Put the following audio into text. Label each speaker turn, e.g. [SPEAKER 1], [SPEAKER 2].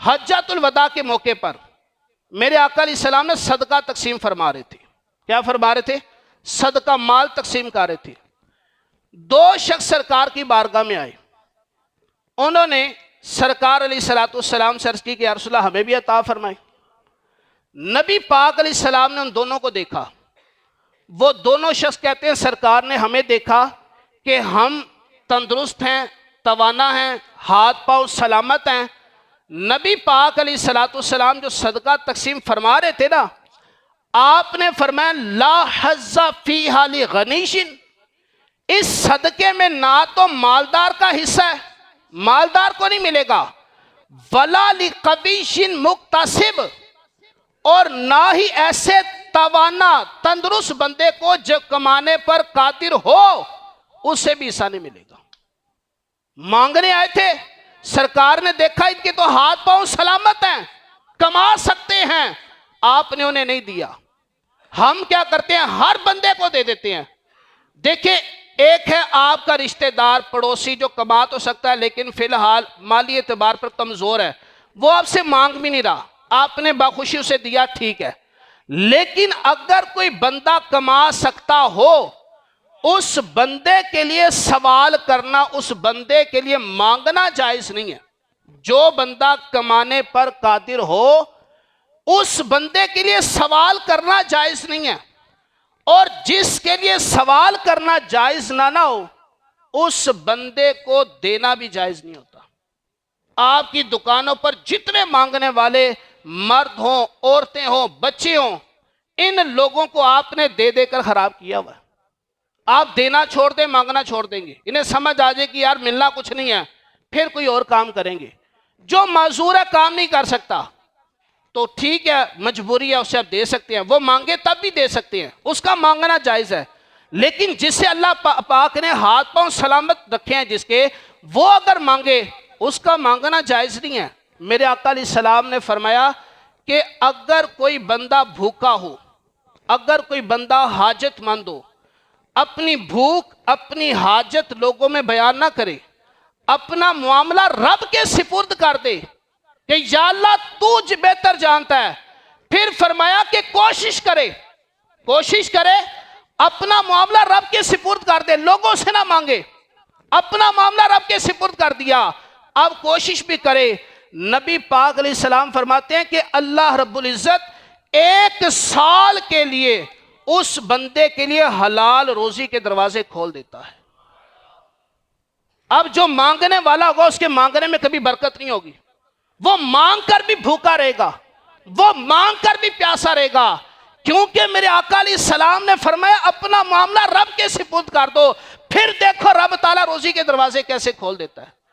[SPEAKER 1] حجۃ الوداع کے موقع پر میرے آقا علیہ السلام نے صدقہ تقسیم فرما رہے تھے. کیا فرما رہے تھے؟ صدقہ مال تقسیم کر رہے تھے. دو شخص سرکار کی بارگاہ میں آئے. انہوں نے سرکار علیہ السلام سے عرض کی کہ یا رسول اللہ ہمیں بھی عطا فرمائے. نبی پاک علیہ السلام نے ان دونوں کو دیکھا. وہ دونوں شخص کہتے ہیں سرکار نے ہمیں دیکھا کہ ہم تندرست ہیں، توانا ہیں، ہاتھ پاؤں سلامت ہیں. نبی پاک علیہ السلام جو صدقہ تقسیم فرما رہے تھے نا، آپ نے فرمایا لا حظ فیہا لغنیش، اس صدقے میں نہ تو مالدار کا حصہ ہے، مالدار کو نہیں ملے گا، ولا لقویش مکتسب، اور نہ ہی ایسے توانا تندرست بندے کو جو کمانے پر قادر ہو اسے بھی حصہ نہیں ملے گا. مانگنے آئے تھے، سرکار نے دیکھا ان کے تو ہاتھ پاؤں سلامت ہیں، کما سکتے ہیں، آپ نے انہیں نہیں دیا. ہم کیا کرتے ہیں؟ ہر بندے کو دے دیتے ہیں. دیکھیں، ایک ہے آپ کا رشتہ دار پڑوسی جو کما تو سکتا ہے لیکن فی الحال مالی اعتبار پر کمزور ہے، وہ آپ سے مانگ بھی نہیں رہا، آپ نے باخوشی اسے دیا، ٹھیک ہے. لیکن اگر کوئی بندہ کما سکتا ہو، اس بندے کے لیے سوال کرنا، اس بندے کے لیے مانگنا جائز نہیں ہے. جو بندہ کمانے پر قادر ہو اس بندے کے لیے سوال کرنا جائز نہیں ہے، اور جس کے لیے سوال کرنا جائز نہ ہو اس بندے کو دینا بھی جائز نہیں ہوتا. آپ کی دکانوں پر جتنے مانگنے والے مرد ہوں، عورتیں ہوں، بچے ہوں، ان لوگوں کو آپ نے دے دے کر خراب کیا ہوا ہے. آپ دینا چھوڑ دیں، مانگنا چھوڑ دیں گے، انہیں سمجھ آ جائے کہ یار ملنا کچھ نہیں ہے، پھر کوئی اور کام کریں گے. جو معذور ہے، کام نہیں کر سکتا، تو ٹھیک ہے، مجبوری ہے، اسے آپ دے سکتے ہیں، وہ مانگے تب بھی دے سکتے ہیں، اس کا مانگنا جائز ہے. لیکن جس سے اللہ پاک نے ہاتھ پاؤں سلامت رکھے ہیں جس کے، وہ اگر مانگے اس کا مانگنا جائز نہیں ہے. میرے آقا علیہ السلام نے فرمایا کہ اگر کوئی بندہ بھوکا ہو، اگر کوئی بندہ حاجت مند ہو، اپنی بھوک اپنی حاجت لوگوں میں بیان نہ کرے، اپنا معاملہ رب کے سپرد کر دے کہ یا اللہ تو بہتر جانتا ہے. پھر فرمایا کہ کوشش کرے اپنا معاملہ رب کے سپرد کر دے، لوگوں سے نہ مانگے، اپنا معاملہ رب کے سپرد کر دیا، اب کوشش بھی کرے. نبی پاک علیہ السلام فرماتے ہیں کہ اللہ رب العزت 1 سال کے لیے اس بندے کے لیے حلال روزی کے دروازے کھول دیتا ہے. اب جو مانگنے والا ہوگا اس کے مانگنے میں کبھی برکت نہیں ہوگی، وہ مانگ کر بھی بھوکا رہے گا، وہ مانگ کر بھی پیاسا رہے گا، کیونکہ میرے آقا علیہ السلام نے فرمایا اپنا معاملہ رب کے سپرد کر دو، پھر دیکھو رب تعالیٰ روزی کے دروازے کیسے کھول دیتا ہے.